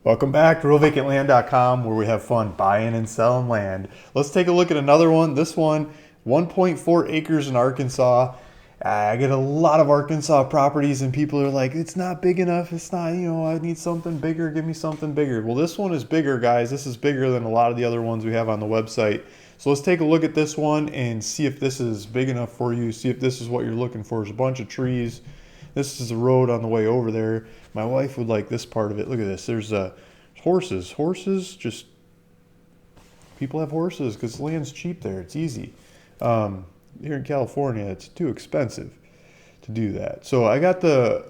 Welcome back to RealVacantLand.com, where we have fun buying and selling land. Let's take a look at another one. This one, 1.4 acres in Arkansas. I get a lot of Arkansas properties and people are like, it's not big enough. It's not, I need something bigger. Give me something bigger. Well, this one is bigger, guys. This is bigger than a lot of the other ones we have on the website. So let's take a look at this one and see if this is big enough for you. See if this is what you're looking for. There's a bunch of trees. This is the road on the way over there. My wife would like this part of it. Look at this. There's horses. Horses, just people have horses because land's cheap there. It's easy. Here in California, it's too expensive to do that. So I got the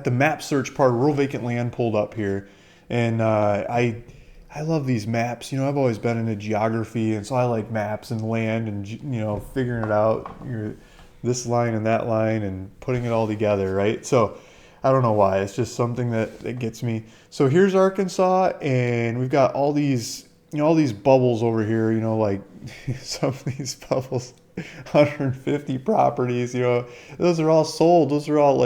map search part of rural vacant land pulled up here, and I love these maps. I've always been into geography, and so I like maps and land and figuring it out. This line and that line and putting it all together, right? So I don't know why. It's just something that gets me. So here's Arkansas, and we've got all these, all these bubbles over here, like some of these bubbles, 150 properties, those are all sold. Those are all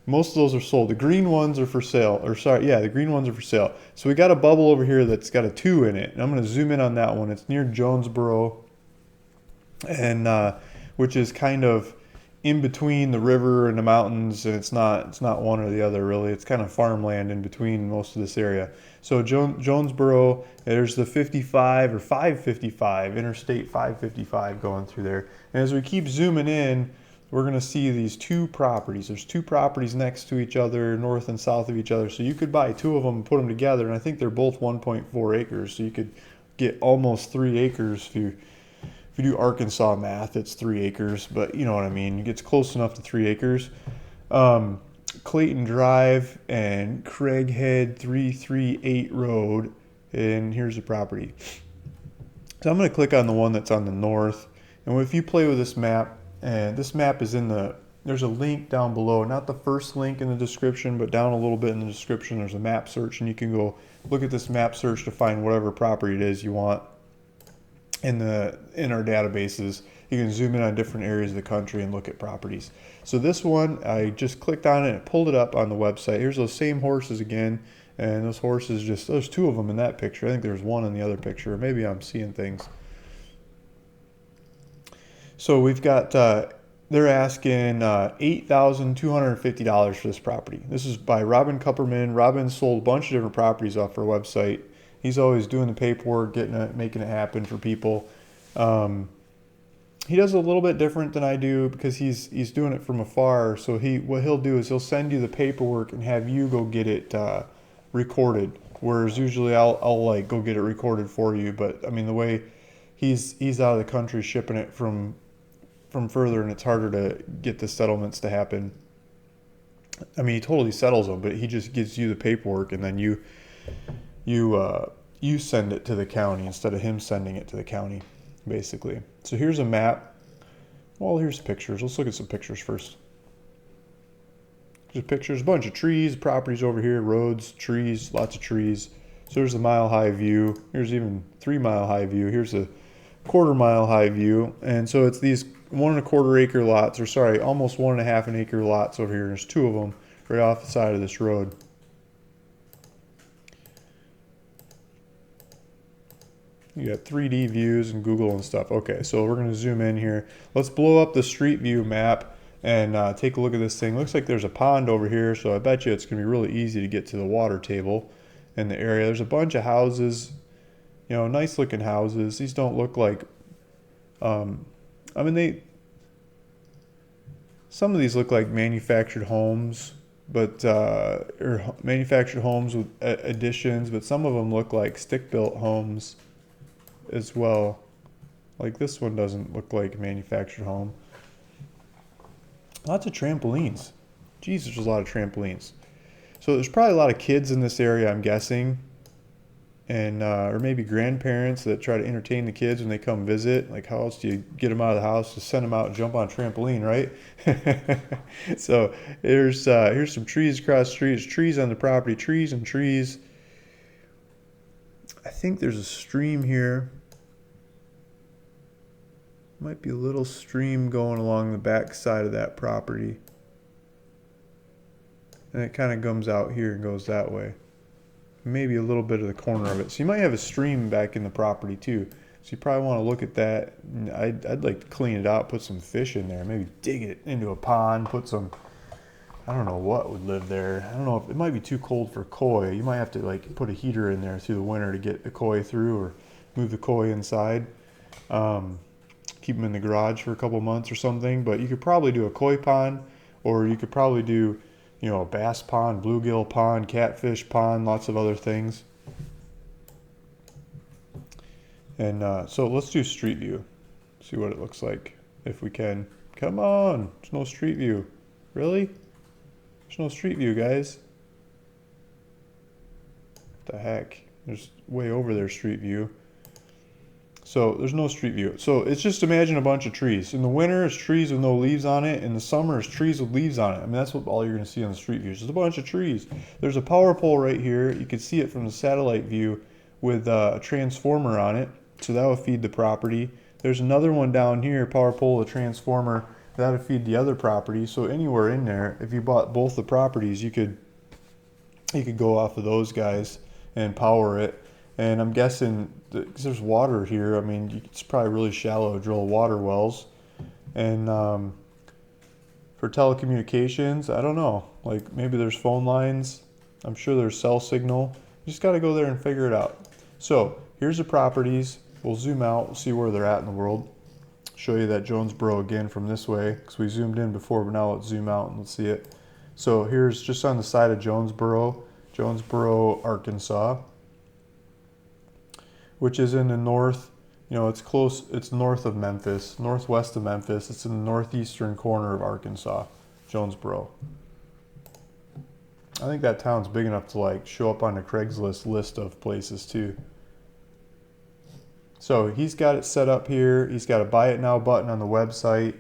most of those are sold. The green ones are for sale, or sorry, yeah, the green ones are for sale. So we got a bubble over here that's got a 2 in it, and I'm going to zoom in on that one. It's near Jonesboro, and which is kind of in between the river and the mountains, and it's not one or the other really. It's kind of farmland in between most of this area. So Jonesboro, there's the 55 or 555, Interstate 555 going through there. And as we keep zooming in, we're going to see these 2 properties. There's 2 properties next to each other, north and south of each other. So you could buy 2 of them and put them together, and I think they're both 1.4 acres. So you could get almost 3 acres if you do Arkansas math, it's 3 acres, but you know what I mean. It gets close enough to 3 acres. Clayton Drive and Craighead 338 Road, and here's the property. So I'm going to click on the one that's on the north, and if you play with this map, and this map is there's a link down below, not the first link in the description, but down a little bit in the description, there's a map search, and you can go look at this map search to find whatever property it is you want in our databases. You can zoom in on different areas of the country and look at properties. So this one, I just clicked on it and pulled it up on the website. Here's those same horses again, and those horses, there's 2 of them in that picture. I think there's 1 in the other picture. Maybe I'm seeing things. So we've got, they're asking $8,250 for this property. This is by Robin Kupperman. Robin sold a bunch of different properties off our website. He's always doing the paperwork, making it happen for people. He does a little bit different than I do because he's doing it from afar. So what he'll do is he'll send you the paperwork and have you go get it recorded. Whereas usually I'll like go get it recorded for you. But I mean the way he's out of the country shipping it from further, and it's harder to get the settlements to happen. I mean he totally settles them, but he just gives you the paperwork and then you send it to the county instead of him sending it to the county, basically. So here's a map. Well, here's pictures. Let's look at some pictures first. Just pictures, a bunch of trees, properties over here, roads, trees, lots of trees. So there's a mile-high view. Here's even 3-mile-high view. Here's a quarter-mile-high view. And so it's these 1.25 acre lots, or sorry, almost 1.5 acre lots over here. There's 2 of them right off the side of this road. You got 3D views and Google and stuff. Okay, so we're going to zoom in here. Let's blow up the street view map and take a look at this thing. Looks like there's a pond over here, so I bet you it's going to be really easy to get to the water table in the area. There's a bunch of houses, nice looking houses. These don't look like, some of these look like manufactured homes, but or manufactured homes with additions, but some of them look like stick-built homes as well. Like this one doesn't look like a manufactured home. Lots of trampolines. Jesus, there's a lot of trampolines. So there's probably a lot of kids in this area, I'm guessing, and or maybe grandparents that try to entertain the kids when they come visit. Like, how else do you get them out of the house? Just send them out and jump on a trampoline, right? So here's some trees across the street. There's trees on the property, trees and trees. I think there's a stream here. Might be a little stream going along the back side of that property. and it kind of comes out here and goes that way. Maybe a little bit of the corner of it. So you might have a stream back in the property too. So you probably want to look at that. I'd like to clean it out, put some fish in there, maybe dig it into a pond, put some, I don't know what would live there. I don't know if it might be too cold for koi. You might have to like put a heater in there through the winter to get the koi through, or move the koi inside. Keep them in the garage for a couple months or something. But you could probably do a koi pond, or you could probably do, you know, a bass pond, bluegill pond, catfish pond, lots of other things. And so let's do street view. See what it looks like if we can. Come on, there's no street view. Really? There's no street view, guys. What the heck? There's way over there street view. So there's no street view. So it's just imagine a bunch of trees. In the winter, it's trees with no leaves on it. In the summer, it's trees with leaves on it. I mean, that's what all you're going to see on the street view. It's just a bunch of trees. There's a power pole right here. You can see it from the satellite view with a transformer on it. So that will feed the property. There's another one down here, power pole, a transformer. That would feed the other property. So anywhere in there, if you bought both the properties, you could go off of those guys and power it. And I'm guessing, because there's water here, I mean, it's probably really shallow, drill water wells. And for telecommunications, I don't know. Like maybe there's phone lines. I'm sure there's cell signal. You just got to go there and figure it out. So here's the properties. We'll zoom out, we'll see where they're at in the world. Show you that Jonesboro again from this way, because we zoomed in before, but now let's zoom out and let's see it. So here's just on the side of Jonesboro, Arkansas, which is in the north, you know, it's close, it's north of Memphis, northwest of Memphis. It's in the northeastern corner of Arkansas, Jonesboro. I think that town's big enough to like show up on the Craigslist list of places too. So he's got it set up here. He's got a buy it now button on the website.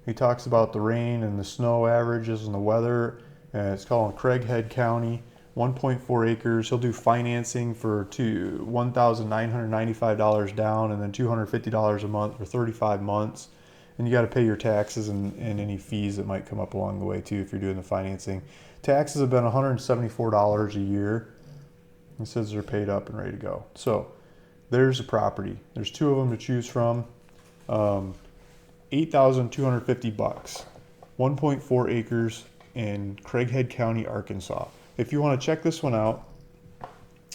He talks about the rain and the snow averages and the weather. And it's called Craighead County, 1.4 acres. He'll do financing for $1,995 down and then $250 a month for 35 months. And you got to pay your taxes and any fees that might come up along the way too if you're doing the financing. Taxes have been $174 a year. He says they're paid up and ready to go. So there's a property. There's two of them to choose from. $8,250. 1.4 acres in Craighead County, Arkansas. If you want to check this one out,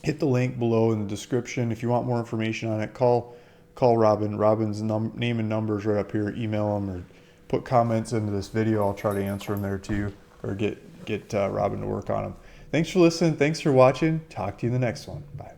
hit the link below in the description. If you want more information on it, call Robin. Robin's name and number is right up here. Email him or put comments into this video. I'll try to answer them there too, or get Robin to work on them. Thanks for listening. Thanks for watching. Talk to you in the next one. Bye.